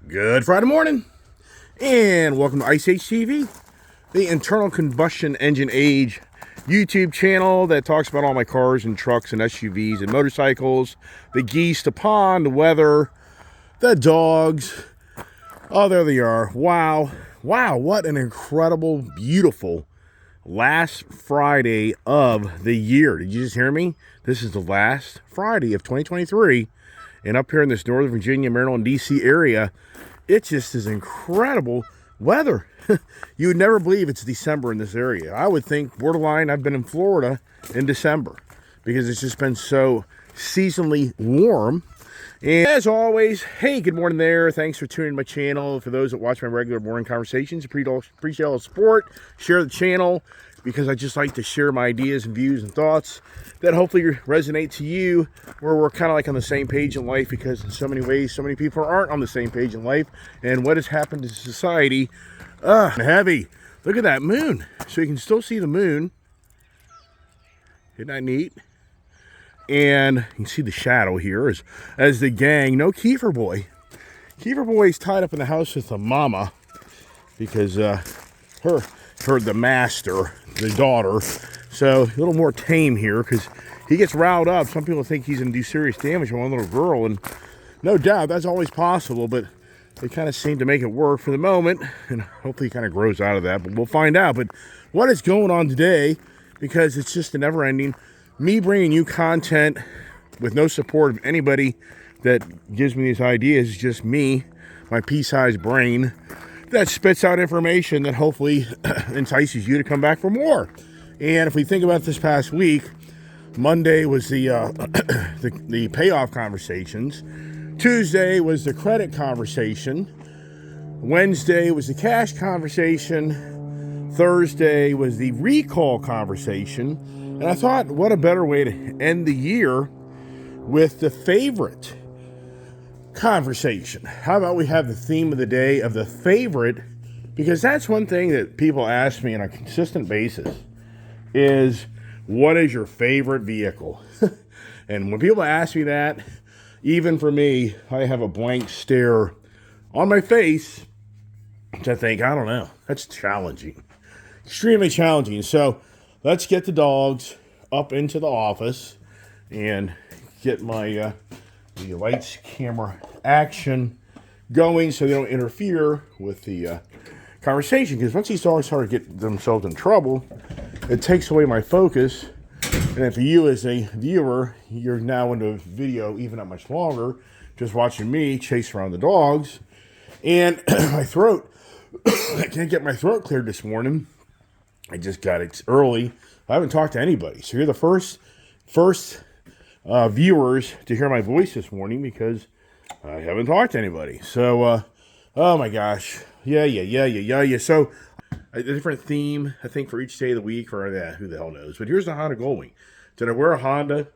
Good Friday morning, and welcome to Ice Age TV, the internal combustion engine age YouTube channel that talks about all my cars and trucks and SUVs and motorcycles, the geese, the pond, the weather, the dogs. Oh, there they are. Wow, what an incredible, beautiful last Friday of the year. Did you just hear me? This is the last Friday of 2023, and up here in this Northern Virginia, Maryland, DC area, it just is incredible weather. You would never believe it's December in this area. I would think borderline I've been in Florida in December because it's just been so seasonally warm. And as always, hey, good morning there. Thanks for tuning in my channel. For those that watch my regular morning conversations, appreciate all the support. Share the channel because I just like to share my ideas and views and thoughts that hopefully resonate to you, where we're kind of like on the same page in life, because in so many ways, so many people aren't on the same page in life. And what has happened to society, heavy. Look at that moon. So you can still see the moon. Isn't that neat? And you can see the shadow here as the gang, no Kiefer Boy. Kiefer Boy's tied up in the house with the mama because her the master, the daughter. So a little more tame here because he gets riled up. Some people think he's going to do serious damage on one little girl, and no doubt that's always possible, but they kind of seem to make it work for the moment, and hopefully he kind of grows out of that, but we'll find out. But what is going on today, because it's just a never-ending, me bringing you content with no support of anybody that gives me these ideas, is just me, my pea-sized brain, that spits out information that hopefully entices you to come back for more. And if we think about this past week, Monday was the the payoff conversations. Tuesday was the credit conversation. Wednesday was the cash conversation. Thursday was the recall conversation. And I thought, what a better way to end the year with the favorite conversation. How about we have the theme of the day of the favorite? Because that's one thing that people ask me on a consistent basis is, what is your favorite vehicle? And when people ask me that, even for me, I have a blank stare on my face to think, I don't know. That's challenging. Extremely challenging. So let's get the dogs up into the office and get my the lights, camera, action going so they don't interfere with the conversation. Because once these dogs start to get themselves in trouble, it takes away my focus. And if you as a viewer, you're now into video even not much longer, just watching me chase around the dogs. And my throat, I can't get my throat cleared this morning. I just got it early. I haven't talked to anybody. So you're the first viewers to hear my voice this morning because I haven't talked to anybody. So, oh my gosh. Yeah. So, a different theme, I think, for each day of the week, or who the hell knows. But here's the Honda Goldwing. Did I wear a Honda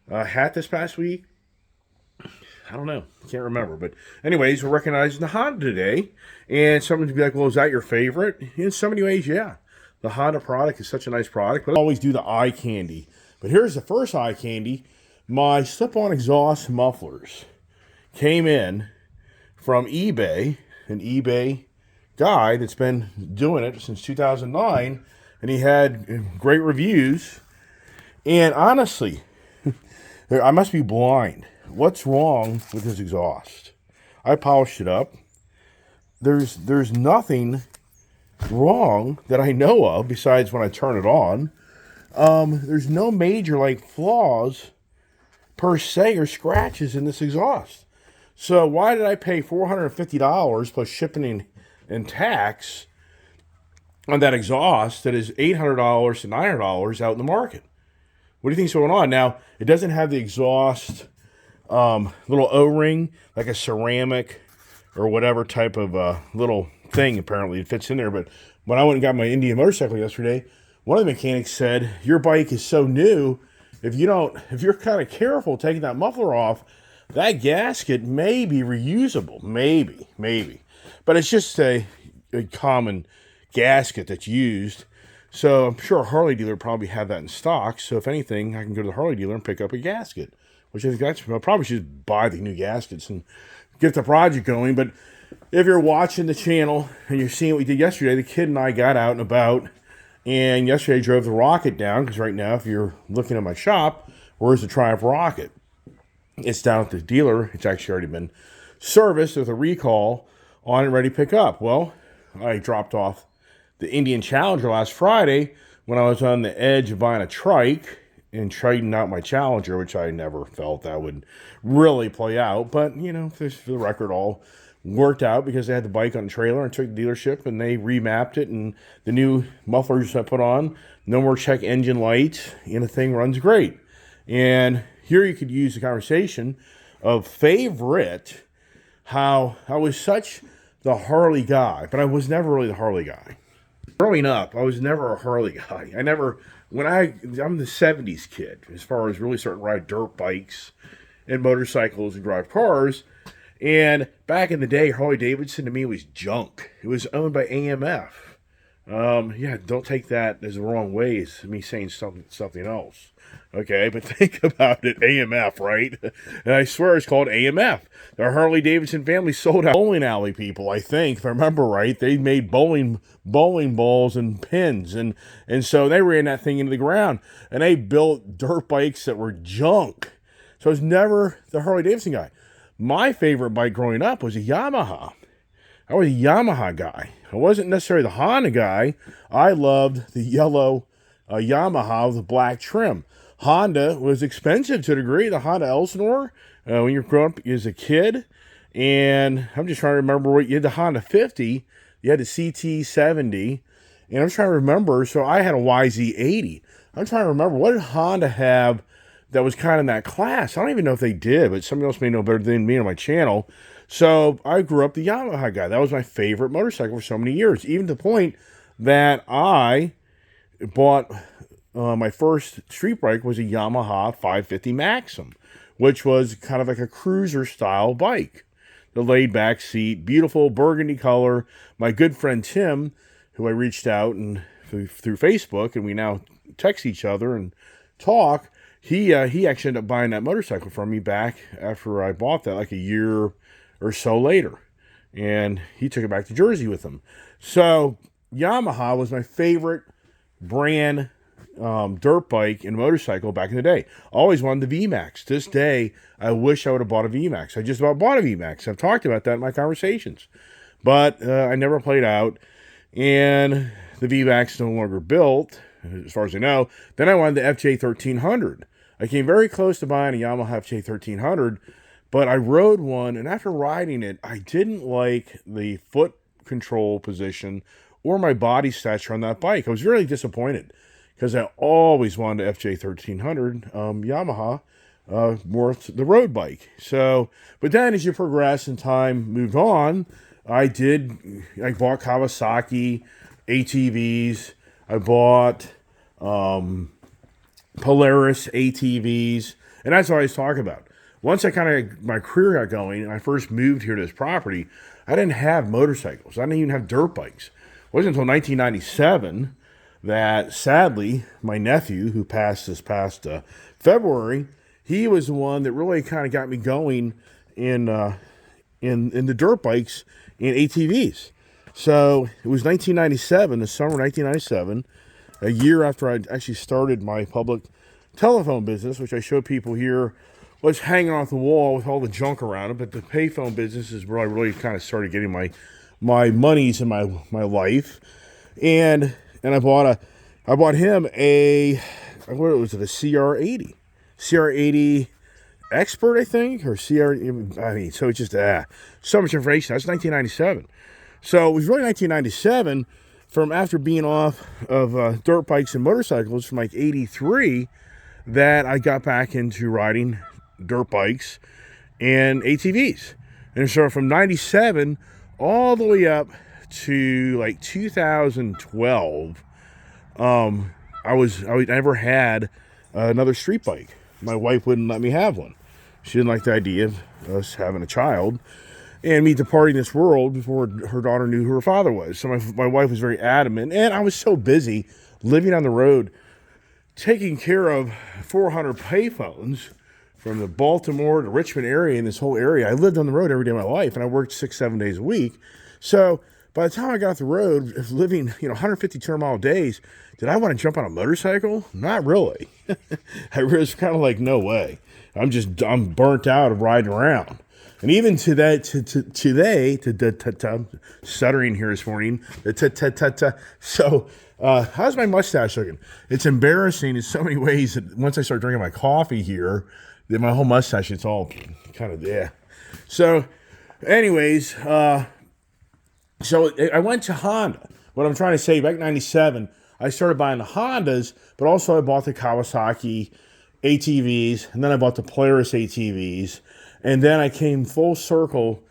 hat this past week? I don't know. I can't remember. But anyways, we're recognizing the Honda today. And someone would be like, well, is that your favorite? In so many ways, yeah. The Honda product is such a nice product. But I always do the eye candy. But here's the first eye candy. My slip-on exhaust mufflers came in from eBay, an eBay guy that's been doing it since 2009, and he had great reviews. And honestly, I must be blind. What's wrong with his exhaust? I polished it up. There's nothing wrong that I know of besides when I turn it on. There's no major flaws per se or scratches in this exhaust. So why did I pay $450 plus shipping and tax on that exhaust that is $800 to $900 out in the market? What do you think's going on? Now, it doesn't have the exhaust little O-ring, like a ceramic or whatever type of little thing. Apparently it fits in there. But when I went and got my Indian motorcycle yesterday, one of the mechanics said, your bike is so new, if you're kind of careful taking that muffler off, that gasket may be reusable. Maybe. But it's just a common gasket that's used. So I'm sure a Harley dealer probably have that in stock. So if anything, I can go to the Harley dealer and pick up a gasket, which I think I probably should buy the new gaskets and get the project going. But if you're watching the channel and you're seeing what we did yesterday, the kid and I got out and about. And yesterday I drove the Rocket down, because right now, if you're looking at my shop, where's the Triumph Rocket? It's down at the dealer. It's actually already been serviced with a recall on it, ready to pick up. Well, I dropped off the Indian Challenger last Friday when I was on the edge of buying a trike and trading out my Challenger, which I never felt that would really play out. But, you know, for the record, all worked out because they had the bike on the trailer and took the dealership and they remapped it, and the new mufflers I put on, no more check engine lights, and the thing runs great. And here you could use the conversation of favorite, how I was such the Harley guy, but I was never really the Harley guy. Growing up, I was never a Harley guy. I'm the 70s kid as far as really starting to ride dirt bikes and motorcycles and drive cars. And back in the day, Harley Davidson to me was junk. It was owned by AMF. Yeah, don't take that as the wrong way as me saying something else. Okay, but think about it, AMF, right? And I swear it's called AMF. The Harley Davidson family sold out bowling alley people, I think, if I remember right. They made bowling balls and pins, and so they ran that thing into the ground. And they built dirt bikes that were junk. So I was never the Harley Davidson guy. My favorite bike growing up was a Yamaha. I was a Yamaha guy. I wasn't necessarily the Honda guy. I loved the yellow Yamaha with the black trim. Honda was expensive to a degree. The Honda Elsinore, when you're growing up as a kid. And I'm just trying to remember what you had the Honda 50. You had the CT70. And I'm trying to remember. So I had a YZ80. I'm trying to remember, what did Honda have that was kind of in that class? I don't even know if they did, but somebody else may know better than me on my channel. So I grew up the Yamaha guy. That was my favorite motorcycle for so many years, even to the point that I bought my first street bike was a Yamaha 550 Maxim, which was kind of like a cruiser style bike. The laid back seat, beautiful burgundy color. My good friend Tim, who I reached out and through Facebook, and we now text each other and talk. He actually ended up buying that motorcycle from me back after I bought that, like a year or so later. And he took it back to Jersey with him. So Yamaha was my favorite brand dirt bike and motorcycle back in the day. Always wanted the VMAX. To this day, I wish I would have bought a VMAX. I just about bought a VMAX. I've talked about that in my conversations. But I never played out. And the VMAX is no longer built, as far as I know. Then I wanted the FJ 1300. I came very close to buying a Yamaha FJ 1300, but I rode one, and after riding it, I didn't like the foot control position or my body stature on that bike. I was really disappointed because I always wanted the FJ 1300 Yamaha, more the road bike. So, but then as you progress and time moved on, I bought Kawasaki ATVs. I bought Polaris ATVs, and that's what I was talking about. Once my career got going, and I first moved here to this property, I didn't have motorcycles. I didn't even have dirt bikes. It wasn't until 1997 that, sadly, my nephew, who passed this past February, he was the one that really kind of got me going in the dirt bikes and ATVs. So it was 1997, the summer of 1997, a year after I actually started my public telephone business, which I show people here was hanging off the wall with all the junk around it. But the payphone business is where I really kind of started getting my monies in my life. And I bought him a CR80 Expert, I think, or CR. I mean, so it's just so much information. That's 1997. So it was really 1997, from after being off of dirt bikes and motorcycles from like 83, that I got back into riding dirt bikes and ATVs. And so from 97 all the way up to like 2012, I never had another street bike. My wife wouldn't let me have one. She didn't like the idea of us having a child and me departing this world before her daughter knew who her father was. So my wife was very adamant, and I was so busy living on the road, taking care of 400 payphones from the Baltimore to Richmond area, in this whole area. I lived on the road every day of my life, and I worked 6-7 days a week. So by the time I got off the road, living 150 200-mile days, did I want to jump on a motorcycle? Not really. I was kind of like, no way. I'm burnt out of riding around. And even today, stuttering here this morning. So, how's my mustache looking? It's embarrassing in so many ways that once I start drinking my coffee here, that my whole mustache, it's all kind of there. So, anyways, so I went to Honda. What I'm trying to say, back in 97, I started buying the Hondas, but also I bought the Kawasaki ATVs, and then I bought the Polaris ATVs, and then I came full circle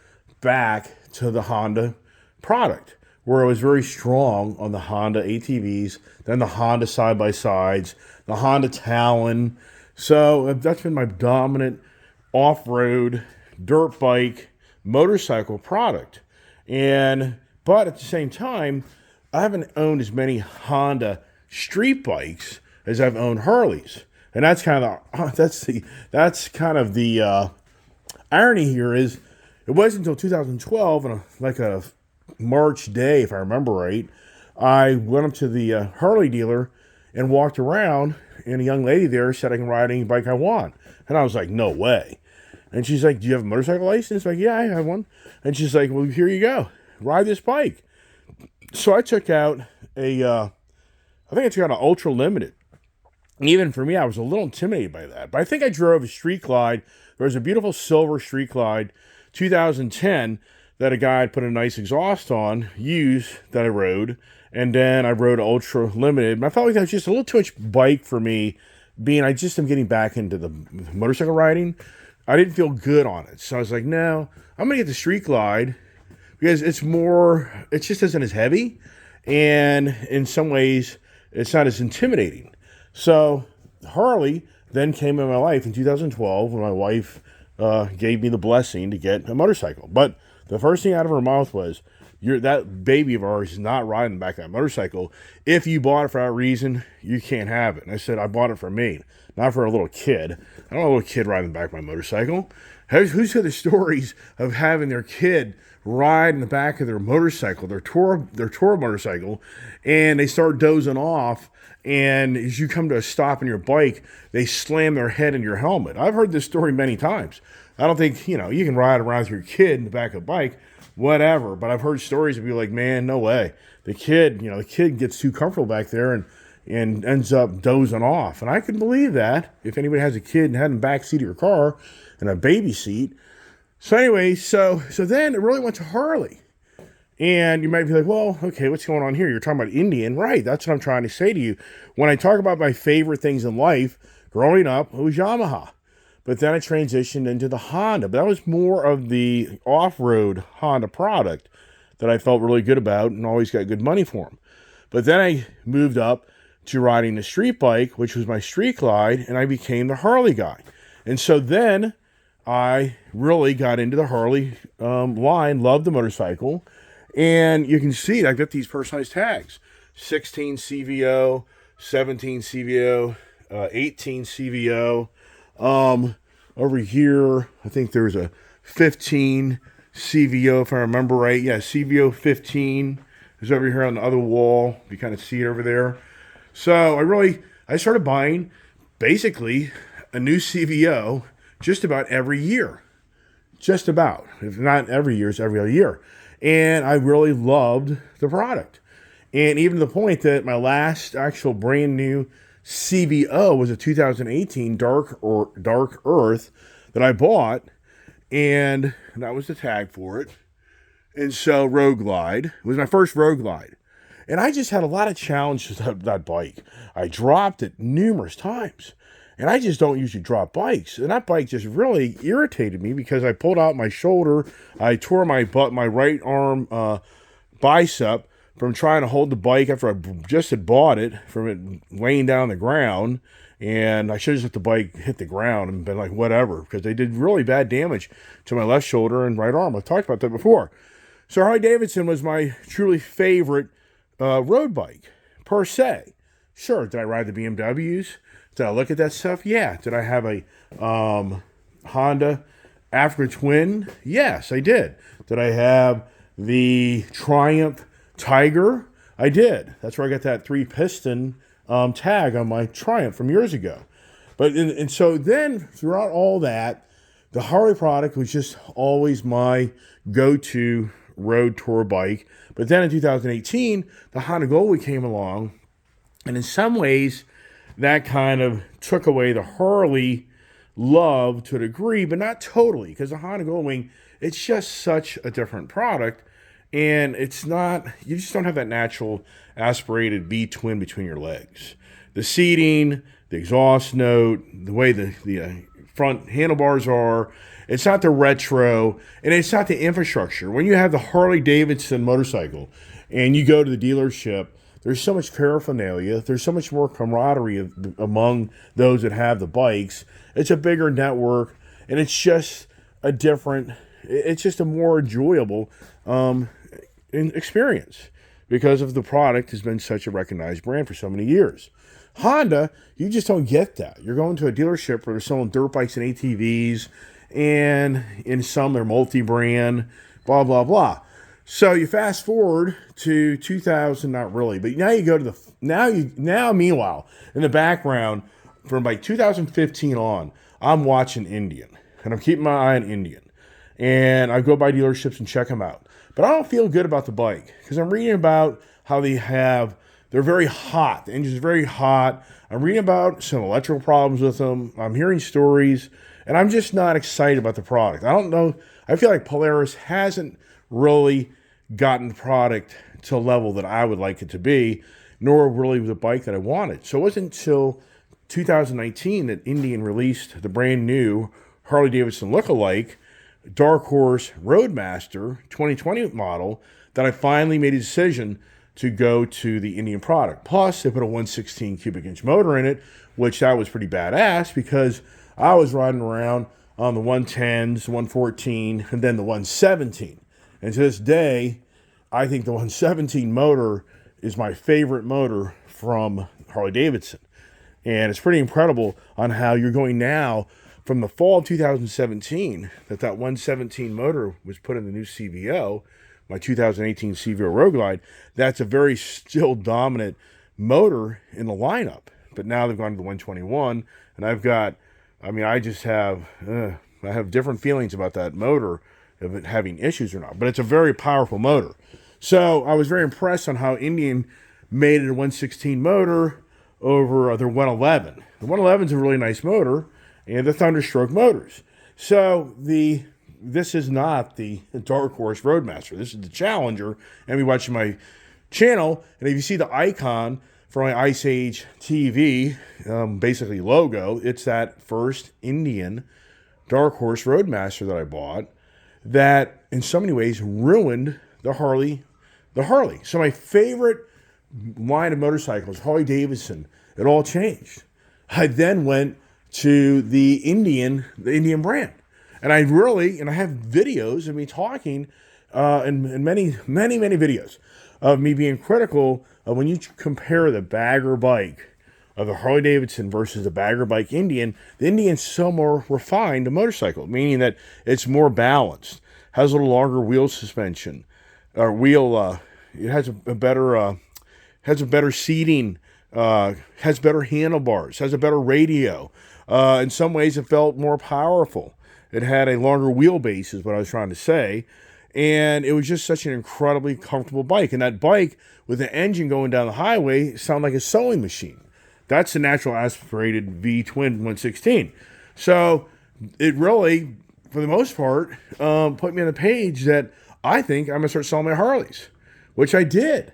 back to the Honda product, where I was very strong on the Honda ATVs, then the Honda side-by-sides, the Honda Talon. So that's been my dominant off-road, dirt bike, motorcycle product. But at the same time, I haven't owned as many Honda street bikes as I've owned Harleys. And that's kind of the irony here is it wasn't until 2012, on a March day, if I remember right, I went up to the Harley dealer and walked around, and a young lady there said I can ride any bike I want. And I was like, no way. And she's like, do you have a motorcycle license? Like, yeah, I have one. And she's like, well, here you go. Ride this bike. So I took out I took out an Ultra Limited. And even for me, I was a little intimidated by that. But I think I drove a Street Glide. There was a beautiful silver Street Glide, 2010, that a guy had put a nice exhaust on, used, that I rode. And then I rode Ultra Limited. And I felt like that was just a little too much bike for me, I just am getting back into the motorcycle riding. I didn't feel good on it. So I was like, no, I'm going to get the Street Glide because it just isn't as heavy. And in some ways, it's not as intimidating. So Harley then came in my life in 2012 when my wife gave me the blessing to get a motorcycle. But the first thing out of her mouth was, that baby of ours is not riding the back of that motorcycle. If you bought it for that reason, you can't have it. And I said, I bought it for me, not for a little kid. I don't want a little kid riding the back of my motorcycle. Who's heard the stories of having their kid ride in the back of their motorcycle, their tour motorcycle, and they start dozing off, and as you come to a stop in your bike, they slam their head in your helmet. I've heard this story many times. I don't think, you can ride around with your kid in the back of a bike, whatever, but I've heard stories of people like, man, no way. The kid gets too comfortable back there and ends up dozing off. And I can believe that if anybody has a kid and had in the back seat of your car in a baby seat. So anyway, so then it really went to Harley. And you might be like, well, okay, what's going on here? You're talking about Indian. Right, that's what I'm trying to say to you. When I talk about my favorite things in life, growing up, it was Yamaha. But then I transitioned into the Honda. But that was more of the off-road Honda product that I felt really good about and always got good money for them. But then I moved up to riding the street bike, which was my Street Glide, and I became the Harley guy. And so then I really got into the Harley line, loved the motorcycle. And you can see I've got these personalized tags. 16 CVO, 17 CVO, 18 CVO. Over here, I think there's a 15 CVO, if I remember right. Yeah, CVO 15 is over here on the other wall. You kind of see it over there. So I started buying basically a new CVO just about every year. Just about. If not every year, it's every other year. And I really loved the product. And even to the point that my last actual brand new CVO was a 2018 Dark Earth that I bought, and that was the tag for it. And so Road Glide, it was my first Road Glide. And I just had a lot of challenges with that bike. I dropped it numerous times. And I just don't usually drop bikes. And that bike just really irritated me because I pulled out my shoulder. I tore my right arm bicep from trying to hold the bike after I just had bought it, from it laying down on the ground. And I should have just let the bike hit the ground and been like, whatever, because they did really bad damage to my left shoulder and right arm. I've talked about that before. So Harley Davidson was my truly favorite road bike, per se. Sure, did I ride the BMWs? Did I look at that stuff? Yeah. Did I have a Honda Africa Twin? Yes, I did. Did I have the Triumph Tiger? I did. That's where I got that 3-piston tag on my Triumph from years ago. But and so then throughout all that, the Harley product was just always my go-to road tour bike. But then in 2018, the Honda Goldwing came along, and in some ways, that kind of took away the Harley love to a degree, but not totally, because the Honda Goldwing, it's just such a different product, and it's not, you just don't have that natural aspirated V-twin between your legs. The seating, the exhaust note, the way the front handlebars are, it's not the retro, and it's not the infrastructure. When you have the Harley-Davidson motorcycle and you go to the dealership, there's so much paraphernalia. There's so much more camaraderie among those that have the bikes. It's a bigger network, and it's just a more enjoyable experience because of the product has been such a recognized brand for so many years. Honda, you just don't get that. You're going to a dealership where they're selling dirt bikes and ATVs, and in some they're multi-brand, blah, blah, blah. So you fast forward to 2000, not really, but now you go to meanwhile, in the background, from like 2015 on, I'm watching Indian, and I'm keeping my eye on Indian. And I go by dealerships and check them out. But I don't feel good about the bike, because I'm reading about how they're very hot. The engine's very hot. I'm reading about some electrical problems with them. I'm hearing stories, and I'm just not excited about the product. I don't know. I feel like Polaris hasn't really gotten the product to a level that I would like it to be, nor really the bike that I wanted. So it wasn't until 2019 that Indian released the brand new Harley-Davidson lookalike Dark Horse Roadmaster 2020 model that I finally made a decision to go to the Indian product. Plus, they put a 116 cubic inch motor in it, which that was pretty badass because I was riding around on the 110s, 114, and then the 117. And to this day, I think the 117 motor is my favorite motor from Harley-Davidson. And it's pretty incredible on how you're going now from the fall of 2017 that 117 motor was put in the new CVO, my 2018 CVO Road Glide. That's a very still dominant motor in the lineup. But now they've gone to the 121, and I have different feelings about that motor, of it having issues or not. But it's a very powerful motor. So I was very impressed on how Indian made it a 116 motor over their 111. The 111 is a really nice motor, and the Thunderstroke motors. So this is not the Dark Horse Roadmaster. This is the Challenger. And we watching my channel, and if you see the icon for my Ice Age TV, basically logo, it's that first Indian Dark Horse Roadmaster that I bought that in so many ways ruined the Harley. So my favorite line of motorcycles, Harley-Davidson, it all changed. I then went to the Indian brand. And I have videos of me talking, and many, many, many videos of me being critical of when you compare the bagger bike of the Harley-Davidson versus the bagger bike Indian. The Indian's so more refined a motorcycle, meaning that it's more balanced, has a little longer wheel suspension, it has a better seating, has better handlebars, has a better radio. In some ways, it felt more powerful. It had a longer wheelbase, is what I was trying to say. And it was just such an incredibly comfortable bike. And that bike, with the engine going down the highway, sounded like a sewing machine. That's the natural aspirated V-twin 116. So it really, for the most part, put me on the page that I think I'm going to start selling my Harleys, which I did.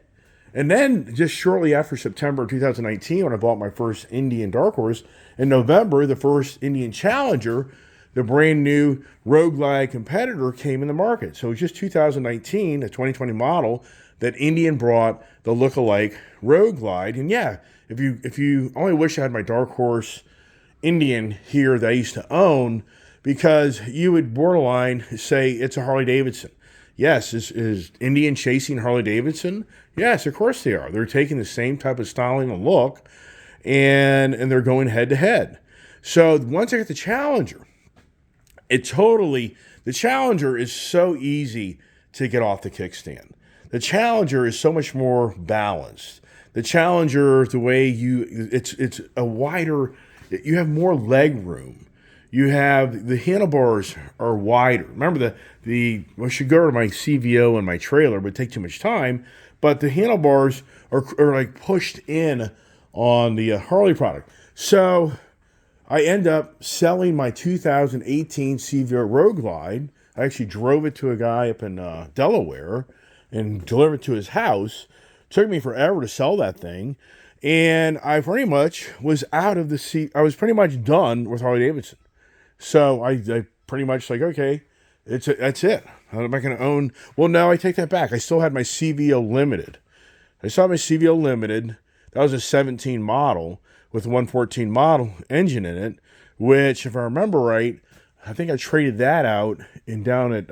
And then just shortly after September 2019, when I bought my first Indian Dark Horse, in November, the first Indian Challenger, the brand new Road Glide competitor, came in the market. So it was just 2019, a 2020 model, that Indian brought the lookalike Road Glide. And yeah, if you only wish I had my Dark Horse Indian here that I used to own, because you would borderline say it's a Harley-Davidson. Yes, is Indian chasing Harley-Davidson? Yes, of course they are. They're taking the same type of styling and look. and they're going head to head. So once I got the Challenger, the Challenger is so easy to get off the kickstand. The Challenger is so much more balanced. The Challenger, the way it's a wider, you have more leg room. You have, the handlebars are wider. Remember I should go to my CVO and my trailer, it would take too much time, but the handlebars are like pushed in on the Harley product. So I end up selling my 2018 CVO Road Glide. I actually drove it to a guy up in Delaware and delivered it to his house. Took me forever to sell that thing. And I pretty much was out of the seat. I was pretty much done with Harley Davidson. So I pretty much like, okay, that's it. I'm not going to own. Well, no, I take that back. I still had my CVO Limited. I still had my CVO Limited. That was a 17 model with a 114 model engine in it, which, if I remember right, I think I traded that out down at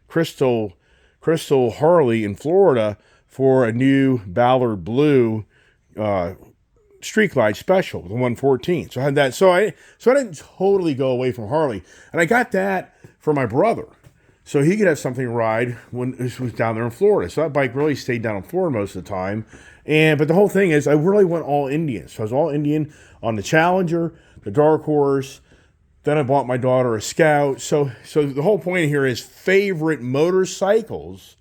Crystal Harley in Florida for a new Ballard Blue Street Glide Special, the 114. So I had that. So I didn't totally go away from Harley, and I got that for my brother, so he could have something to ride when this was down there in Florida. So that bike really stayed down in Florida most of the time. But the whole thing is, I really went all Indian. So I was all Indian on the Challenger, the Dark Horse. Then I bought my daughter a Scout. So the whole point here is favorite motorcycles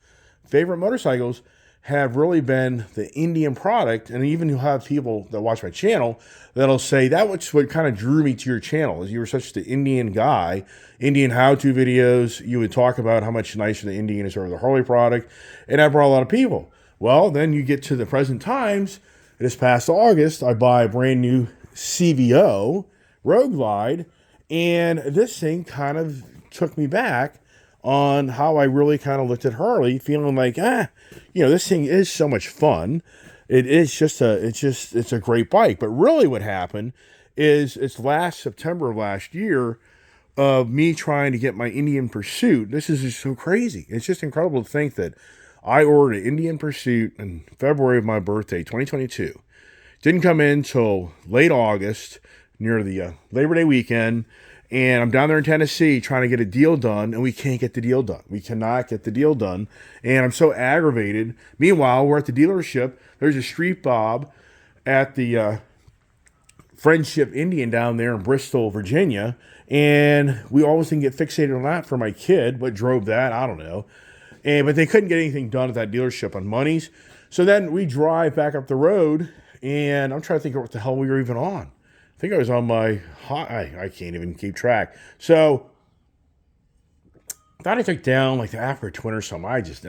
have really been the Indian product. And even you'll have people that watch my channel that'll say that was what kind of drew me to your channel, is you were such the Indian guy. Indian how-to videos, you would talk about how much nicer the Indian is over the Harley product. And that brought a lot of people. Well, then you get to the present times. This past August, I buy a brand new CVO Road Glide, and this thing kind of took me back on how I really kind of looked at Harley, feeling like, this thing is so much fun. It's a great bike. But really what happened is it's last September of last year of me trying to get my Indian Pursuit. This is just so crazy. It's just incredible to think that I ordered an Indian Pursuit in February of my birthday, 2022. Didn't come in till late August, near the Labor Day weekend. And I'm down there in Tennessee trying to get a deal done, and we can't get the deal done. We cannot get the deal done. And I'm so aggravated. Meanwhile, we're at the dealership. There's a Street Bob at the Friendship Indian down there in Bristol, Virginia. And we always can get fixated on that for my kid. What drove that? I don't know. But they couldn't get anything done at that dealership on monies. So then we drive back up the road, and I'm trying to think of what the hell we were even on. I think I was on my I can't even keep track. So I thought I took down like the Africa Twin or something. I just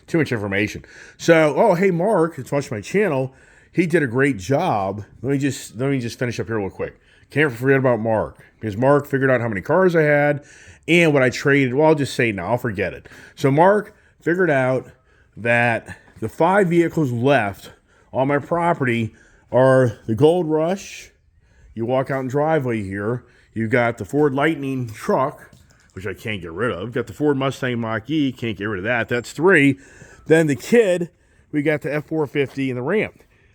too much information. So, hey, Mark, that's watching my channel. He did a great job. Let me just finish up here real quick. Can't forget about Mark, because Mark figured out how many cars I had and what I traded. Well, I'll just say now, I'll forget it. So Mark figured out that the 5 vehicles left on my property are the Gold Rush. You walk out in driveway here, you've got the Ford Lightning truck, which I can't get rid of. You've got the Ford Mustang Mach-E, can't get rid of that. That's 3. Then the Kid, we got the F450 and the Ram.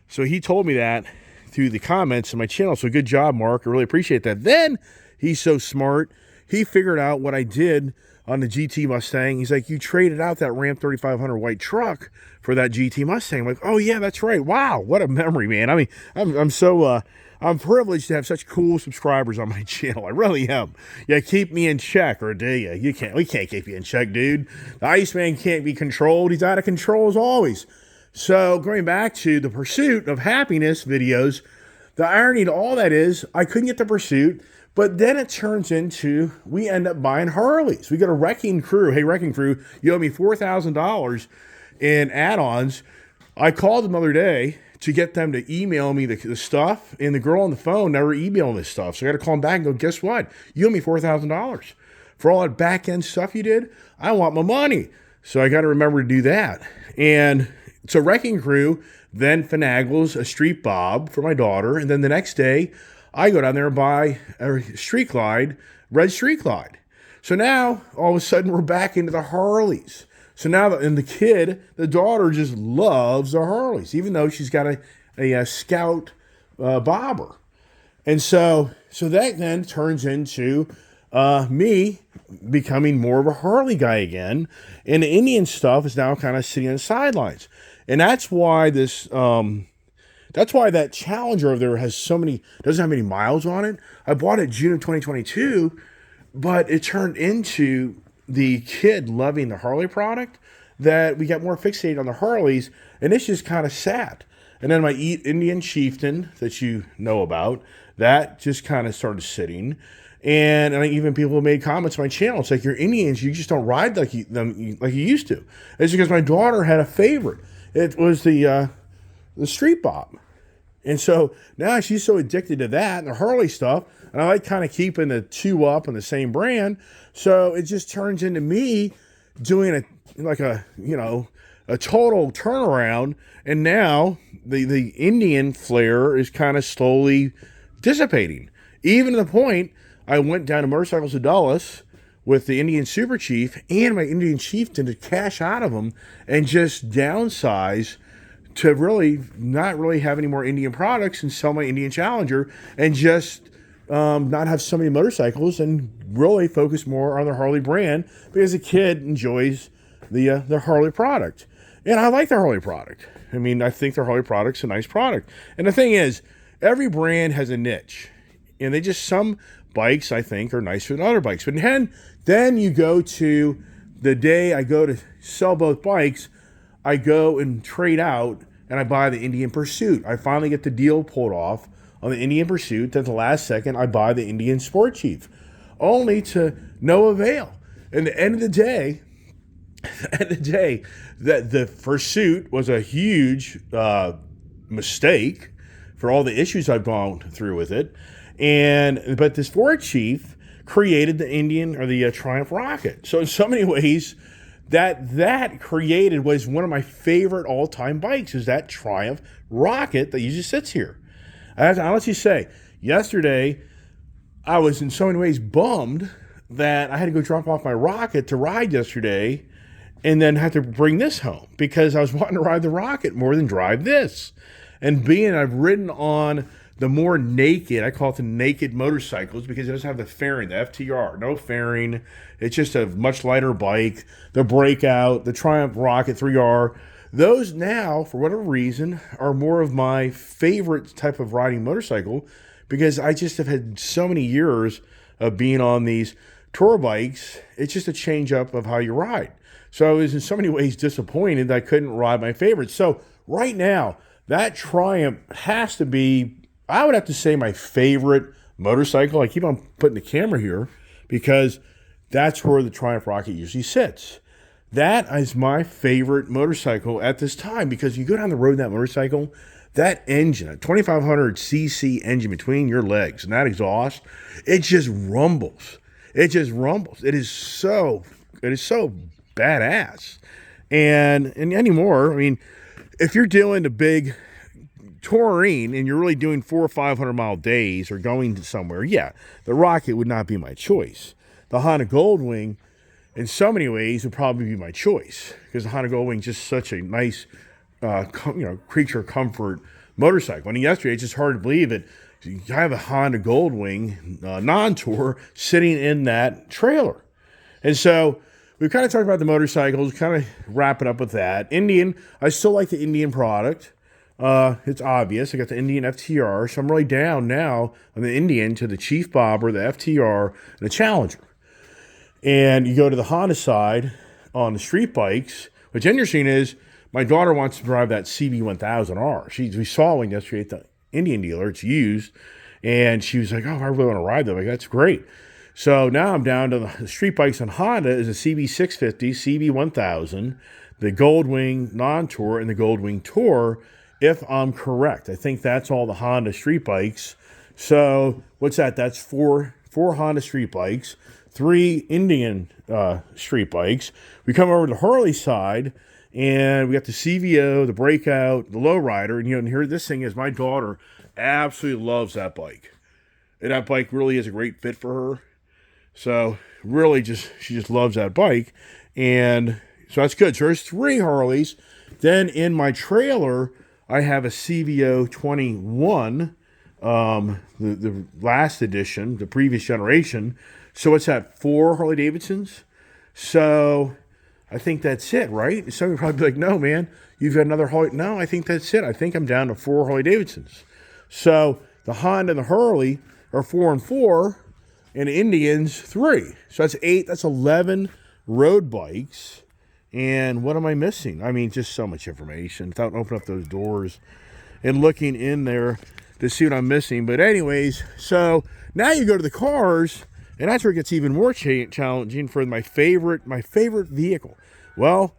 So he told me that through the comments on my channel. So good job, Mark. I really appreciate that. Then he's so smart. He figured out what I did on the GT Mustang. He's like, you traded out that Ram 3500 white truck for that GT Mustang. I'm like, oh yeah, that's right. Wow, what a memory, man. I mean, I'm privileged to have such cool subscribers on my channel. I really am. Yeah, keep me in check, or do you? We can't keep you in check, dude. The Iceman can't be controlled. He's out of control as always. So going back to the Pursuit of Happiness videos, the irony to all that is I couldn't get the Pursuit, but then it turns into we end up buying Harleys. We got a Wrecking Crew. Hey, Wrecking Crew, you owe me $4,000 in add-ons. I called them the other day to get them to email me the stuff, and the girl on the phone never emailed this stuff. So I got to call them back and go, guess what? You owe me $4,000 for all that back-end stuff you did. I want my money. So I got to remember to do that. And so Wrecking Crew then finagles a Street Bob for my daughter, and then the next day I go down there and buy a Street Glide, red Street Glide. So now all of a sudden we're back into the Harleys. So now, and the kid, the daughter just loves the Harleys, even though she's got a Scout bobber. And so that then turns into me becoming more of a Harley guy again. And the Indian stuff is now kind of sitting on the sidelines. And that's why that's why that Challenger over there doesn't have many miles on it. I bought it June of 2022, but it turned into the kid loving the Harley product that we got more fixated on the Harleys, and it's just kind of sad. And then my Indian Chieftain that you know about, that just kind of started sitting. And even people made comments on my channel. It's like, you're Indians, you just don't ride like you used to. It's because my daughter had a favorite. It was the Street Bob. And so now she's so addicted to that and the Harley stuff. And I like kind of keeping the two up on the same brand. So it just turns into me doing a total turnaround. And now the Indian flair is kind of slowly dissipating. Even to the point, I went down to Motorcycles of Dulles with the Indian Super Chief and my Indian Chieftain to cash out of them and just downsize to really not really have any more Indian products and sell my Indian Challenger and just not have so many motorcycles and really focus more on the Harley brand because the kid enjoys the Harley product. And I like the Harley product. I mean, I think the Harley product's a nice product. And the thing is, every brand has a niche. And some bikes, I think, are nicer than other bikes. But then you go to the day I go to sell both bikes, I go and trade out and I buy the Indian Pursuit. I finally get the deal pulled off on the Indian Pursuit. Then at the last second, I buy the Indian Sport Chief, only to no avail. And at the end of the day, that the Pursuit was a huge mistake for all the issues I've gone through with it. But this Sport Chief created the Indian or the Triumph Rocket. So in so many ways, that created was one of my favorite all-time bikes is that Triumph Rocket that usually sits here. I'll let you say, yesterday, I was in so many ways bummed that I had to go drop off my Rocket to ride yesterday and then had to bring this home because I was wanting to ride the Rocket more than drive this. And I've ridden on the more naked, I call it the naked motorcycles because it doesn't have the fairing, the FTR, no fairing. It's just a much lighter bike. The Breakout, the Triumph Rocket 3R, those now, for whatever reason, are more of my favorite type of riding motorcycle because I just have had so many years of being on these tour bikes. It's just a change up of how you ride. So I was in so many ways disappointed that I couldn't ride my favorites. So right now, that Triumph has to be, I would have to say, my favorite motorcycle. I keep on putting the camera here because that's where the Triumph Rocket usually sits. That is my favorite motorcycle at this time because you go down the road in that motorcycle, that engine, a 2500cc engine between your legs and that exhaust, it just rumbles. It just rumbles. It is so badass. And anymore, I mean, if you're doing the big touring and you're really doing 400 or 500 mile days or going to somewhere, yeah, the Rocket would not be my choice. The Honda Goldwing, in so many ways, would probably be my choice because the Honda Goldwing is just such a nice, creature comfort motorcycle. And yesterday, it's just hard to believe it. I have a Honda Goldwing non-tour sitting in that trailer. And so we've kind of talked about the motorcycles, kind of wrap it up with that. Indian, I still like the Indian product. It's obvious. I got the Indian FTR, so I'm really down now on the Indian to the Chief Bobber, the FTR, and the Challenger. And you go to the Honda side on the street bikes. What's interesting is my daughter wants to drive that CB1000R. We saw one yesterday at the Indian dealer. It's used. And she was like, oh, I really want to ride that. Like, that's great. So now I'm down to the street bikes on Honda is a CB650, CB1000, the Goldwing Non-Tour, and the Goldwing Tour, if I'm correct. I think that's all the Honda street bikes. So what's that? That's four Honda street bikes, 3 Indian street bikes. We come over to the Harley side, and we got the CVO, the Breakout, the Lowrider. And here this thing is, my daughter absolutely loves that bike. And that bike really is a great fit for her. So really she just loves that bike. And so that's good. So there's 3 Harleys. Then in my trailer, I have a CVO 21 the last edition, the previous generation. So what's that? 4 Harley Davidsons. So I think that's it, right? Some would probably be like, no, man, you've got another Harley. No, I think that's it. I think I'm down to 4 Harley Davidsons. So the Honda and the Harley are 4 and 4, and the Indians 3. So that's 8. That's 11 road bikes. And what am I missing? I mean, just so much information without opening up those doors and looking in there to see what I'm missing. But anyways, so now you go to the cars, and that's where it gets even more challenging for my favorite vehicle. Well,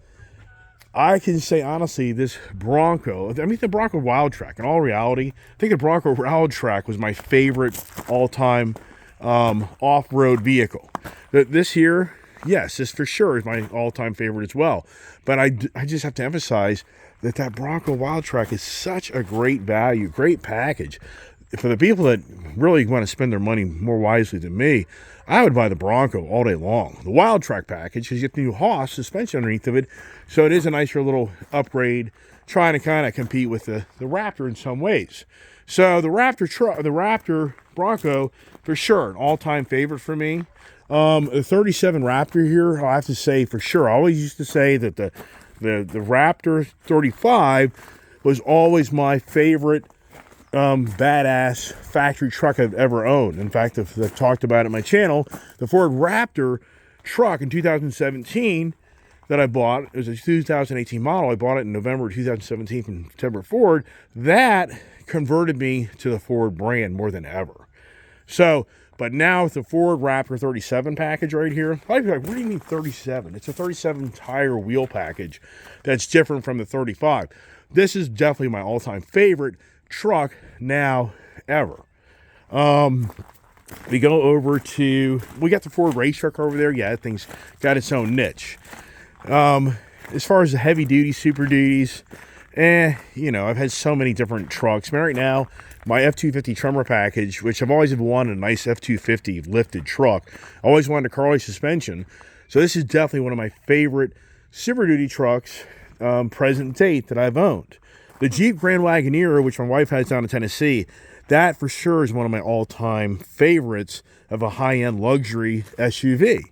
I can say honestly, this Bronco, I mean the Bronco Wildtrak, in all reality, I think the Bronco Wildtrak was my favorite all-time off-road vehicle. This here, yes, this for sure is my all-time favorite as well. But I just have to emphasize that Bronco Wildtrak is such a great value, great package. For the people that really want to spend their money more wisely than me, I would buy the Bronco all day long. The Wildtrak package, because you get the new Haas suspension underneath of it, so it is a nicer little upgrade, trying to kind of compete with the Raptor in some ways. So the Raptor Bronco, for sure, an all-time favorite for me. The 37 Raptor here, I have to say for sure. I always used to say that the Raptor 35 was always my favorite badass factory truck I've ever owned. In fact, I've talked about it on my channel. The Ford Raptor truck in 2017 that I bought, it was a 2018 model. I bought it in November 2017 from September Ford. That converted me to the Ford brand more than ever. So, but now with the Ford Raptor 37 package right here, I'd be like, what do you mean 37? It's a 37 tire wheel package that's different from the 35. This is definitely my all-time favorite truck now ever. We go over to, we got the Ford race truck over there. Yeah, that thing's got its own niche. As far as the heavy duty, super duties, you know, I've had so many different trucks. I mean, right now, my F-250 Tremor package, which I've always wanted a nice F-250 lifted truck. I always wanted a Carli suspension. So this is definitely one of my favorite super duty trucks, present date, that I've owned. The Jeep Grand Wagoneer, which my wife has down in Tennessee, that for sure is one of my all-time favorites of a high-end luxury SUV.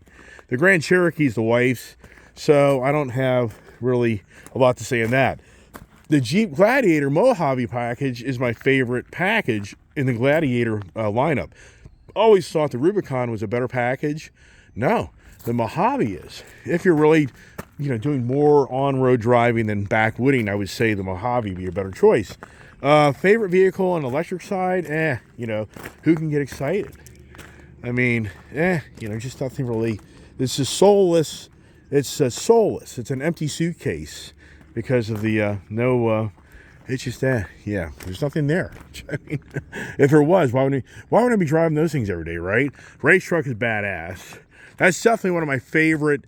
The Grand Cherokee is the wife's, so I don't have really a lot to say on that. The Jeep Gladiator Mojave package is my favorite package in the Gladiator lineup. Always thought the Rubicon was a better package. No, the Mojave is. If you're really, you know, doing more on-road driving than backwooding, I would say the Mojave would be a better choice. Favorite vehicle on the electric side? You know, who can get excited? I mean, you know, just nothing really. This is soulless. It's soulless. It's an empty suitcase. Because of the it's just yeah, there's nothing there. I mean, if there was, why would I be driving those things every day, right? Race truck is badass. That's definitely one of my favorite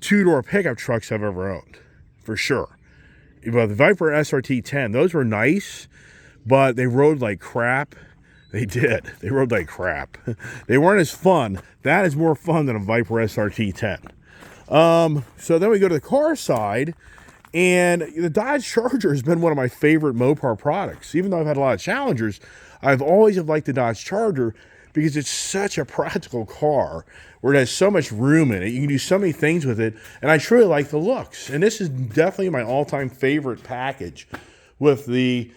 2-door pickup trucks I've ever owned, for sure. But the Viper SRT 10, those were nice, but they rode like crap. They did. They rode like crap. They weren't as fun. That is more fun than a Viper SRT 10. So then we go to the car side. And the Dodge Charger has been one of my favorite Mopar products. Even though I've had a lot of Challengers, I've always liked the Dodge Charger because it's such a practical car where it has so much room in it. You can do so many things with it, and I truly like the looks. And this is definitely my all-time favorite package with the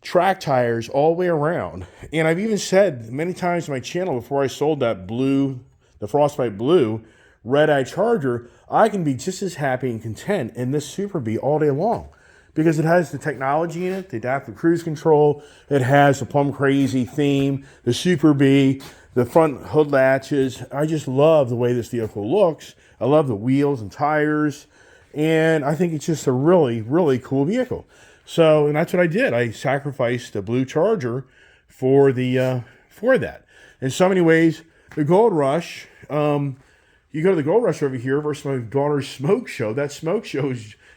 track tires all the way around. And I've even said many times on my channel before I sold that blue, the Frostbite Blue, red-eye Charger, I can be just as happy and content in this Super Bee all day long because it has the technology in it, the adaptive cruise control, it has the Plum Crazy theme, the Super Bee, the front hood latches. I just love the way this vehicle looks. I love the wheels and tires, and I think it's just a really, really cool vehicle. So, and that's what I did. I sacrificed the blue Charger for that. In so many ways, the Gold Rush, you go to the Gold Rush over here versus my daughter's Smoke Show. That Smoke Show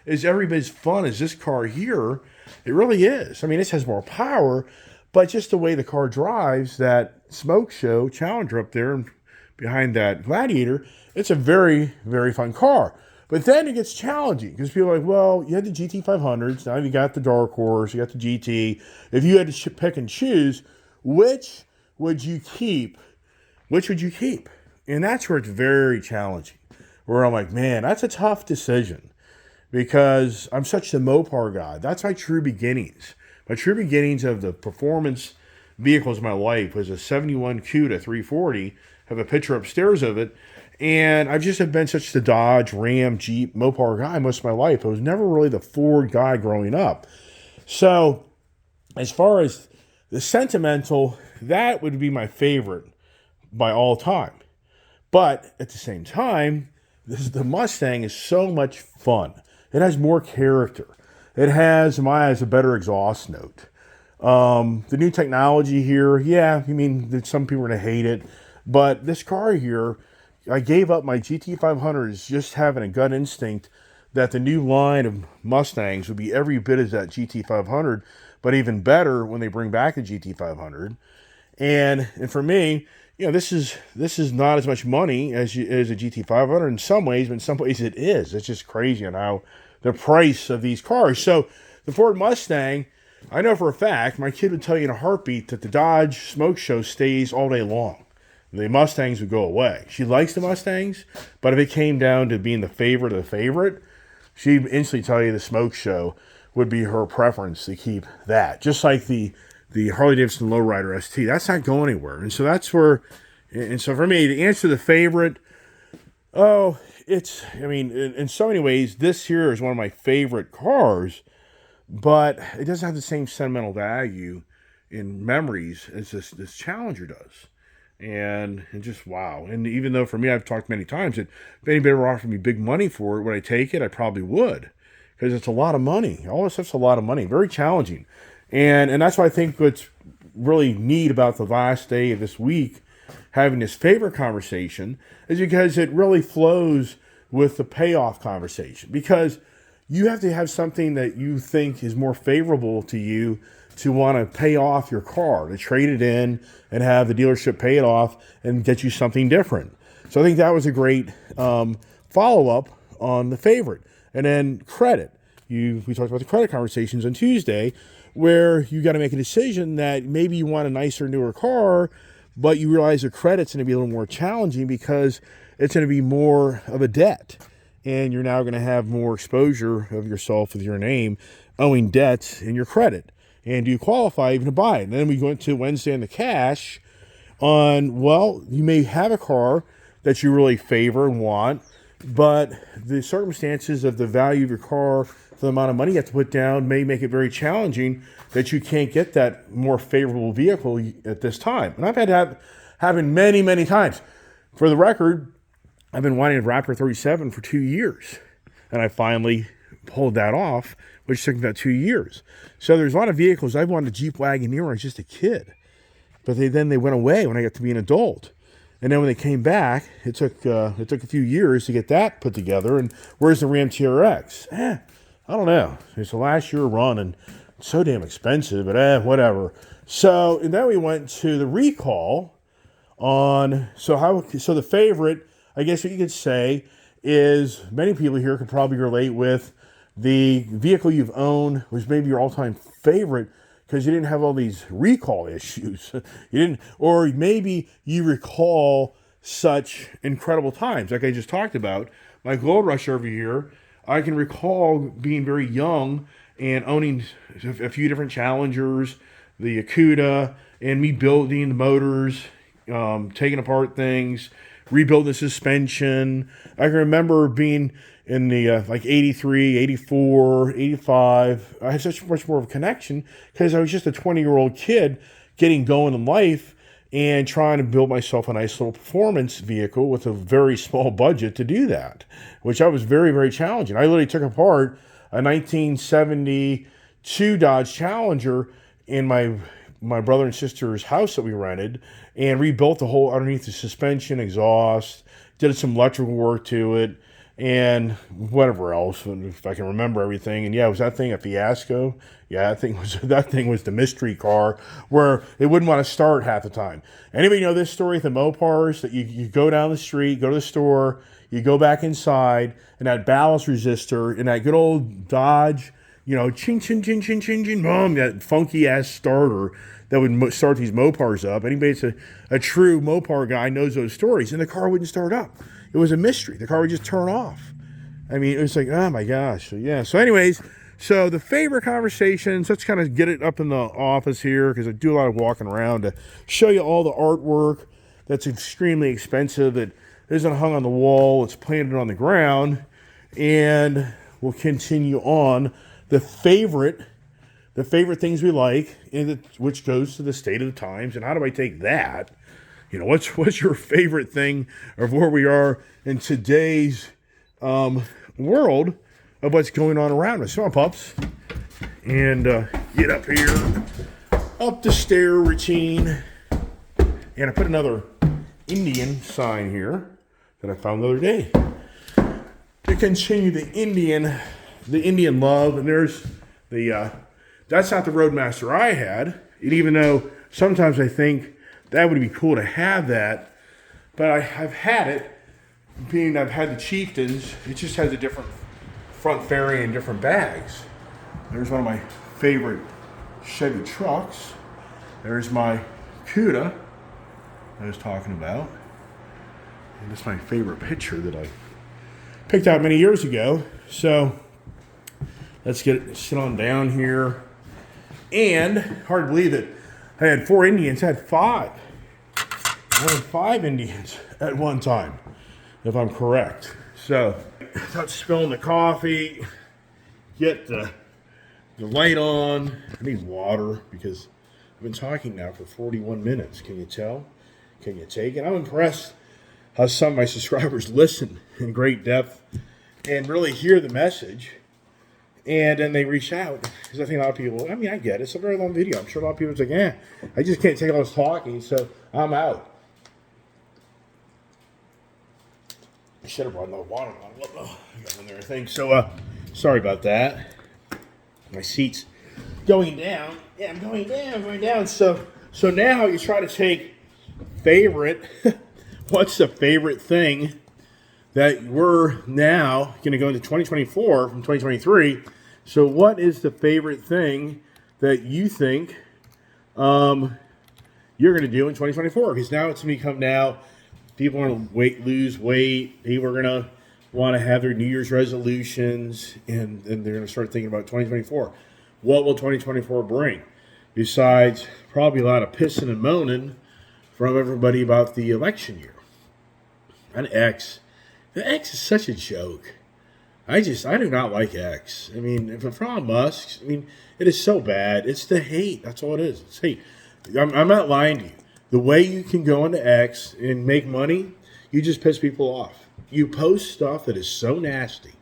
is every bit as fun as this car here. It really is. I mean, this has more power, but just the way the car drives, that Smoke Show Challenger up there behind that Gladiator, it's a very, very fun car. But then it gets challenging because people are like, well, you had the GT500s, now you got the Dark Horse, you got the GT. If you had to pick and choose, which would you keep? Which would you keep? And that's where it's very challenging. Where I'm like, man, that's a tough decision because I'm such the Mopar guy. That's my true beginnings. My true beginnings of the performance vehicles in my life was a 71 Cuda 340. Have a picture upstairs of it. And I've just have been such the Dodge, Ram, Jeep, Mopar guy most of my life. I was never really the Ford guy growing up. So as far as the sentimental, that would be my favorite by all time. But at the same time, the Mustang is so much fun. It has more character. It has, in my eyes, a better exhaust note. The new technology here, yeah, I mean, some people are going to hate it. But this car here, I gave up my GT500s just having a gut instinct that the new line of Mustangs would be every bit as that GT500, but even better when they bring back the GT500. And for me, you know, this is not as much money as a GT500 in some ways, but in some ways it is. It's just crazy on how the price of these cars. So the Ford Mustang, I know for a fact, my kid would tell you in a heartbeat that the Dodge Smoke Show stays all day long. The Mustangs would go away. She likes the Mustangs, but if it came down to being the favorite of the favorite, she'd instantly tell you the Smoke Show would be her preference to keep that. Just like the Harley-Davidson Lowrider ST. That's not going anywhere. And so that's where, and so for me, to answer the favorite, I mean, in so many ways, this here is one of my favorite cars, but it doesn't have the same sentimental value in memories as this Challenger does. And just wow. And even though for me, I've talked many times that if anybody ever offered me big money for it, would I take it? I probably would, because it's a lot of money. All this stuff's a lot of money. Very challenging. And that's why I think what's really neat about the last day of this week, having this favorite conversation, is because it really flows with the payoff conversation. Because you have to have something that you think is more favorable to you to want to pay off your car, to trade it in and have the dealership pay it off and get you something different. So I think that was a great follow-up on the favorite. And then credit. We talked about the credit conversations on Tuesday, where you got to make a decision that maybe you want a nicer, newer car, but you realize the credit's going to be a little more challenging because it's going to be more of a debt. And you're now going to have more exposure of yourself with your name owing debts in your credit. And do you qualify even to buy it? And then we went to Wednesday on the cash on, well, you may have a car that you really favor and want, but the circumstances of the value of your car, the amount of money you have to put down, may make it very challenging that you can't get that more favorable vehicle at this time. And I've had that happen many, many times. For the record, I've been wanting a Raptor 37 for 2 years, and I finally pulled that off, which took about 2 years. So there's a lot of vehicles. I wanted a Jeep Wagoneer when I was just a kid, but they went away when I got to be an adult. And then when they came back, it took a few years to get that put together. And where's the Ram TRX? I don't know. It's the last year run, and it's so damn expensive, but whatever. So, and then we went to the recall on, so the favorite, I guess what you could say, is many people here could probably relate with the vehicle you've owned was maybe your all-time favorite because you didn't have all these recall issues. You didn't, or maybe you recall such incredible times, like I just talked about. My Gold Rush over here, I can recall being very young and owning a few different Challengers, the Acuda, and me building the motors, taking apart things, rebuilding the suspension. I can remember being in the like 83, 84, 85. I had such much more of a connection because I was just a 20-year-old kid getting going in life and trying to build myself a nice little performance vehicle with a very small budget to do that, which I was very, very challenging. I literally took apart a 1972 Dodge Challenger in my brother and sister's house that we rented and rebuilt the whole underneath the suspension, exhaust, did some electrical work to it, and whatever else, if I can remember everything. And yeah, was that thing a fiasco? Yeah, that thing was the mystery car where it wouldn't want to start half the time. Anybody know this story with the Mopars? That you go down the street, go to the store, you go back inside, and that ballast resistor in that good old Dodge, you know, ching, ching, ching, ching, ching, ching, boom, that funky ass starter that would start these Mopars up. Anybody that's a true Mopar guy knows those stories, and the car wouldn't start up. It was a mystery. The car would just turn off. I mean, it was like, oh my gosh. So, yeah. So anyways, so the favorite conversations, let's kind of get it up in the office here because I do a lot of walking around to show you all the artwork that's extremely expensive that isn't hung on the wall. It's planted on the ground. And we'll continue on the favorite things we like, which goes to the state of the times. And how do I take that? You know, what's your favorite thing of where we are in today's world of what's going on around us? Come on, pups. And get up here, up the stair routine. And I put another Indian sign here that I found the other day to continue the Indian love. And there's the that's not the Roadmaster I had. And even though sometimes I think that would be cool to have that, but I've had it. Being I've had the Chieftains, it just has a different front fairing and different bags. There's one of my favorite Chevy trucks. There's my Cuda I was talking about. And that's my favorite picture that I picked out many years ago. So let's sit on down here. And hard to believe that I had 4 Indians. I had 5. I had 5 Indians at one time, if I'm correct. So without spilling the coffee, get the light on. I need water because I've been talking now for 41 minutes. Can you tell? Can you take it? I'm impressed how some of my subscribers listen in great depth and really hear the message. And then they reach out. Because I think a lot of people, I mean, I get it. It's a very long video. I'm sure a lot of people are like, I just can't take all this talking, so I'm out. I should have brought another water bottle. I got one there, I think. So, sorry about that. My seat's going down. Yeah, I'm going down. So now you try to take favorite. What's the favorite thing that we're now going to go into 2024 from 2023? So what is the favorite thing that you think you're going to do in 2024? Because now it's going to become now, people want to lose weight. People are going to want to have their New Year's resolutions, and they're going to start thinking about 2024. What will 2024 bring? Besides probably a lot of pissing and moaning from everybody about the election year. And X. The X is such a joke. I do not like X. I mean, if it's Elon Musk, I mean, it is so bad. It's the hate. That's all it is. It's hate. I'm not lying to you. The way you can go into X and make money, you just piss people off. You post stuff that is so nasty.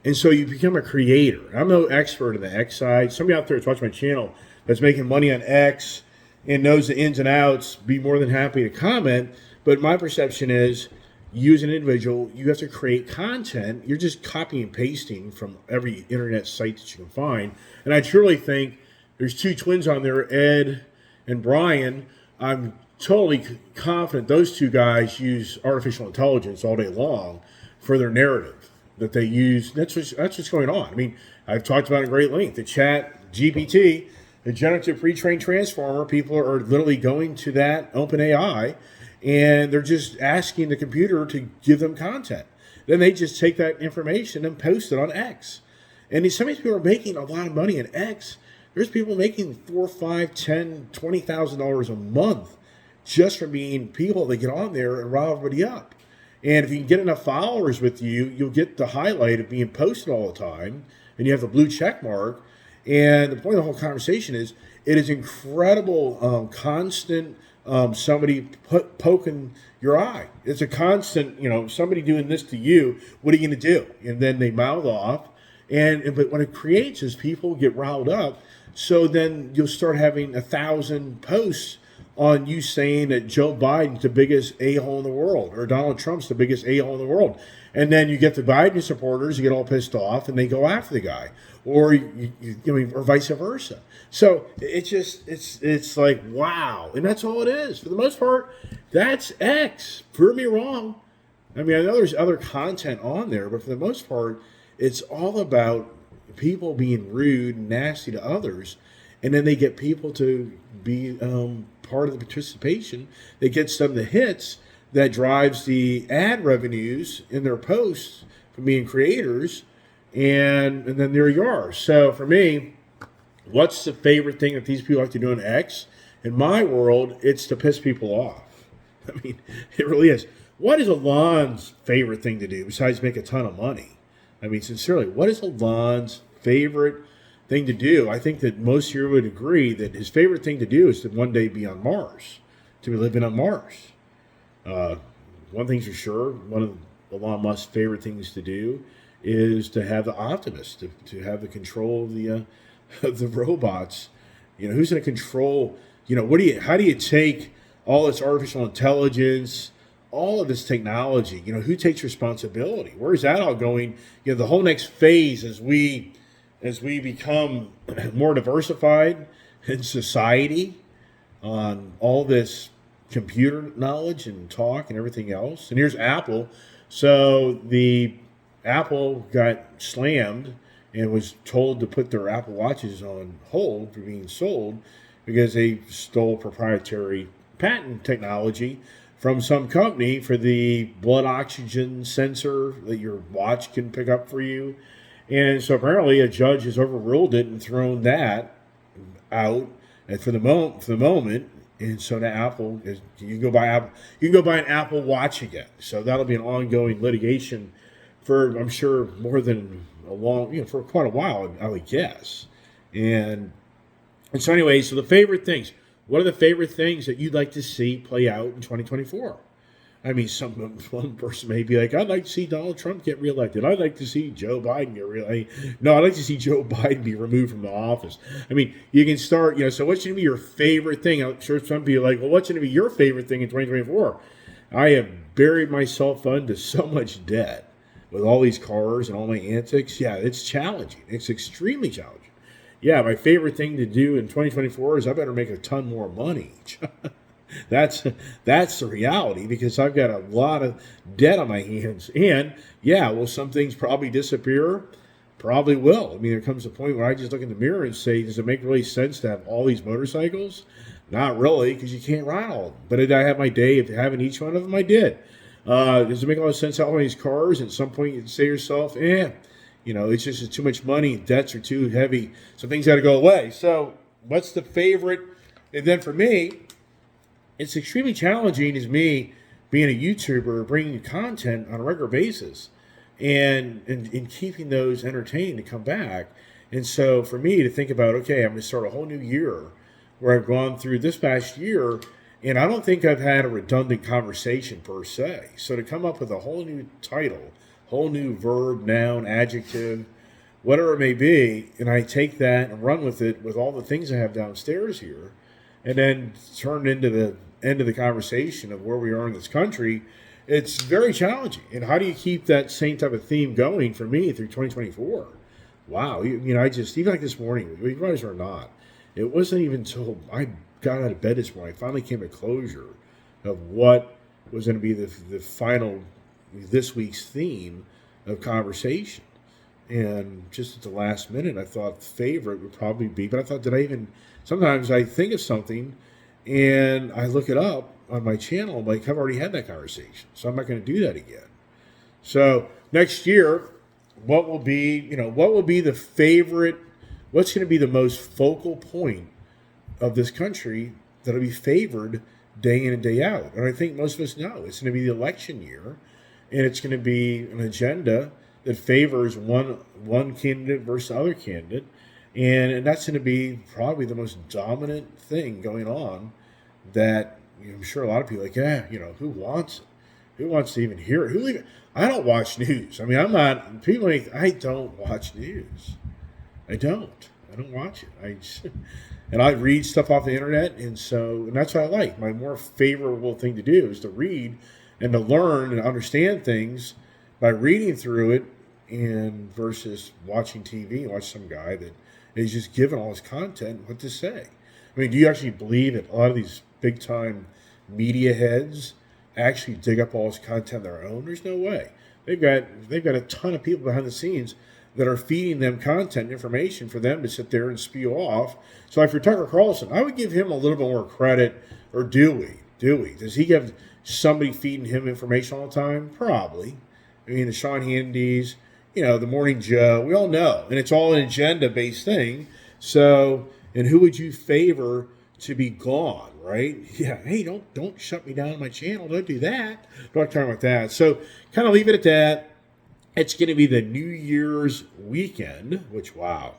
And so you become a creator. I'm no expert in the X side. Somebody out there that's watching my channel that's making money on X and knows the ins and outs, be more than happy to comment. But my perception is, you as an individual, you have to create content. You're just copying and pasting from every internet site that you can find. And I truly think there's 2 twins on there, Ed and Brian. I'm totally confident those 2 guys use artificial intelligence all day long for their narrative that they use. That's what's going on. I mean, I've talked about it at great length. The Chat GPT, the generative pre-trained transformer, people are literally going to that OpenAI, and they're just asking the computer to give them content. Then they just take that information and post it on X. And some of these people are making a lot of money in X. There's people making $4, $5, $10, $20,000 a month just from being people that get on there and rile everybody up. And if you can get enough followers with you, you'll get the highlight of being posted all the time, and you have the blue check mark. And the point of the whole conversation is, it is incredible, constant. Somebody poking your eye. It's a constant, somebody doing this to you. What are you going to do? And then they mouth off. But what it creates is people get riled up. So then you'll start having 1,000 posts on you saying that Joe Biden's the biggest a-hole in the world, or Donald Trump's the biggest a-hole in the world. And then you get the Biden supporters, you get all pissed off, and they go after the guy, or or vice versa. So it's like, wow. And that's all it is. For the most part, that's X. Prove me wrong. I mean, I know there's other content on there, but for the most part, it's all about people being rude and nasty to others, and then they get people to be part of the participation. They get some of the hits that drives the ad revenues in their posts from being creators, and then there you are. So for me, what's the favorite thing that these people like to do on X? In my world, it's to piss people off. I mean, it really is. What is Elon's favorite thing to do besides make a ton of money? I mean, sincerely, what is Elon's favorite thing to do? I think that most here would agree that his favorite thing to do is to one day be on Mars, to be living on Mars. One thing's for sure, one of Elon Musk's favorite things to do is to have the Optimus, to have the control of the robots. You know, who's going to control? You know, how do you take all this artificial intelligence, all of this technology? You know, who takes responsibility? Where is that all going? You know, the whole next phase as we become more diversified in society on all this computer knowledge and talk and everything else. And here's Apple. So the Apple got slammed and was told to put their Apple Watches on hold for being sold because they stole proprietary patent technology from some company for the blood oxygen sensor that your watch can pick up for you. And so apparently a judge has overruled it and thrown that out for the moment. And so now Apple you can go buy an Apple Watch again. So that'll be an ongoing litigation for, I'm sure, more than for quite a while, I would guess. And so anyway, so the favorite things. What are the favorite things that you'd like to see play out in 2024? I mean, one person may be like, I'd like to see Donald Trump get reelected. I'd like to see Joe Biden get reelected. No, I'd like to see Joe Biden be removed from the office. I mean, you can start, so what's going to be your favorite thing? I'm sure some people are like, well, what's going to be your favorite thing in 2024? I have buried myself into so much debt with all these cars and all my antics. Yeah, it's challenging. It's extremely challenging. Yeah, my favorite thing to do in 2024 is I better make a ton more money. That's the reality, because I've got a lot of debt on my hands. And yeah, will some things probably disappear? Probably will. I mean, there comes a point where I just look in the mirror and say, does it make really sense to have all these motorcycles? Not really, because you can't ride all of them. But did I have my day of having each one of them? I did. Does it make a lot of sense to have all these cars? At some point, you say to yourself, it's just too much money. Debts are too heavy. So things got to go away. So what's the favorite? And then for me, it's extremely challenging as me being a YouTuber, bringing content on a regular basis and keeping those entertaining to come back. And so for me to think about, okay, I'm going to start a whole new year where I've gone through this past year, and I don't think I've had a redundant conversation per se. So to come up with a whole new title, whole new verb, noun, adjective, whatever it may be, and I take that and run with it with all the things I have downstairs here, and then turn it into the end of the conversation of where we are in this country, it's very challenging. And how do you keep that same type of theme going for me through 2024? Wow. I just, even like this morning, you guys are not, it wasn't even until I got out of bed this morning, I finally came to closure of what was going to be the final, this week's theme of conversation. And just at the last minute, I thought favorite would probably be, but I thought, sometimes I think of something and I look it up on my channel, like I've already had that conversation, so I'm not going to do that again. So next year, what will be the favorite, what's going to be the most focal point of this country that'll be favored day in and day out? And I think most of us know it's going to be the election year, and it's going to be an agenda that favors one candidate versus the other candidate. And that's going to be probably the most dominant thing going on that I'm sure a lot of people are like, who wants it? Who wants to even hear it? I don't watch news. I mean, I don't watch news. I don't watch it. And I read stuff off the internet. And that's what I like. My more favorable thing to do is to read and to learn and understand things by reading through it, and versus watching TV and watch some guy that is just given all his content what to say. I mean, do you actually believe that a lot of these big time media heads actually dig up all this content on their own? There's no way. They've got a ton of people behind the scenes that are feeding them content information for them to sit there and spew off. So if you're Tucker Carlson, I would give him a little bit more credit, or do we? Does he have somebody feeding him information all the time? Probably. I mean, the Sean Hannitys, the Morning Joe, we all know. And it's all an agenda-based thing. So, and who would you favor to be gone, right? Yeah, hey, don't shut me down on my channel. Don't do that. Don't talk about that. So kind of leave it at that. It's going to be the New Year's weekend, which, wow.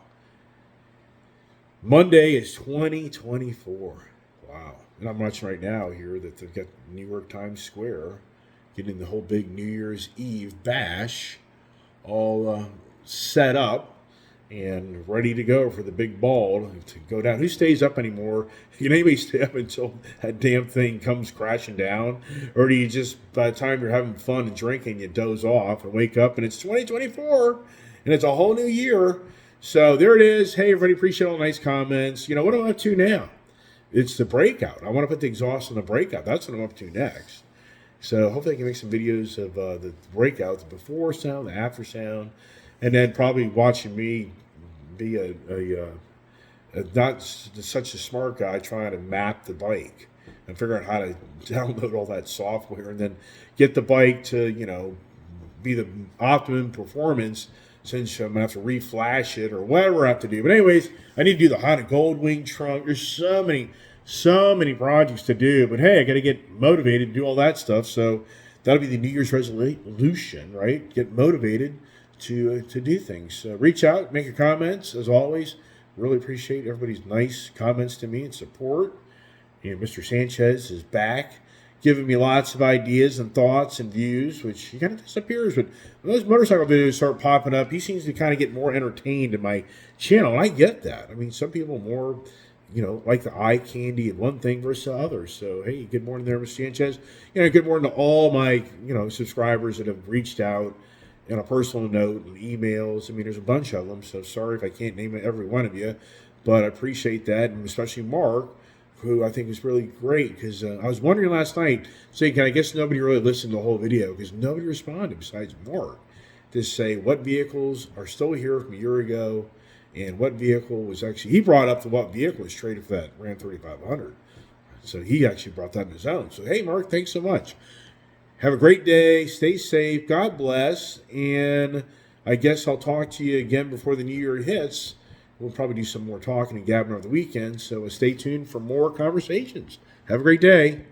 Monday is 2024. Wow. And I'm watching right now here that they've got New York Times Square getting the whole big New Year's Eve bash all set up and ready to go for the big ball to go down. Who stays up anymore? Can anybody stay up until that damn thing comes crashing down? Or do you just, by the time you're having fun and drinking, you doze off and wake up and it's 2024 and it's a whole new year? So there it is. Hey, everybody, appreciate all the nice comments. What am I up to now? It's the breakout. I want to put the exhaust on the breakout. That's what I'm up to next. So hopefully I can make some videos of the breakout, the before sound, the after sound, and then probably watching me be a not such a smart guy trying to map the bike and figure out how to download all that software and then get the bike to, be the optimum performance, since I'm going to have to reflash it or whatever I have to do. But anyways, I need to do the Honda Goldwing trunk. There's so many projects to do. But hey, I got to get motivated to do all that stuff. So that'll be the New Year's resolution, right? Get motivated to do things. So reach out, make your comments. As always, really appreciate everybody's nice comments to me and support. And Mr. Sanchez is back, giving me lots of ideas and thoughts and views, which he kind of disappears. But when those motorcycle videos start popping up, he seems to kind of get more entertained in my channel. And I get that. I mean, some people more, like the eye candy and one thing versus the other. So, hey, good morning there, Mr. Sanchez. Good morning to all my, subscribers that have reached out on a personal note and emails. I mean, there's a bunch of them. So sorry if I can't name every one of you, but I appreciate that. And especially Mark, who I think is really great, because I was wondering last night, saying, I guess nobody really listened to the whole video because nobody responded besides Mark to say what vehicles are still here from a year ago and what vehicle was actually, he brought up what vehicle was traded for that Ram 3500. So he actually brought that in his own. So, hey, Mark, thanks so much. Have a great day. Stay safe. God bless. And I guess I'll talk to you again before the new year hits. We'll probably do some more talking and gabbing over the weekend. So stay tuned for more conversations. Have a great day.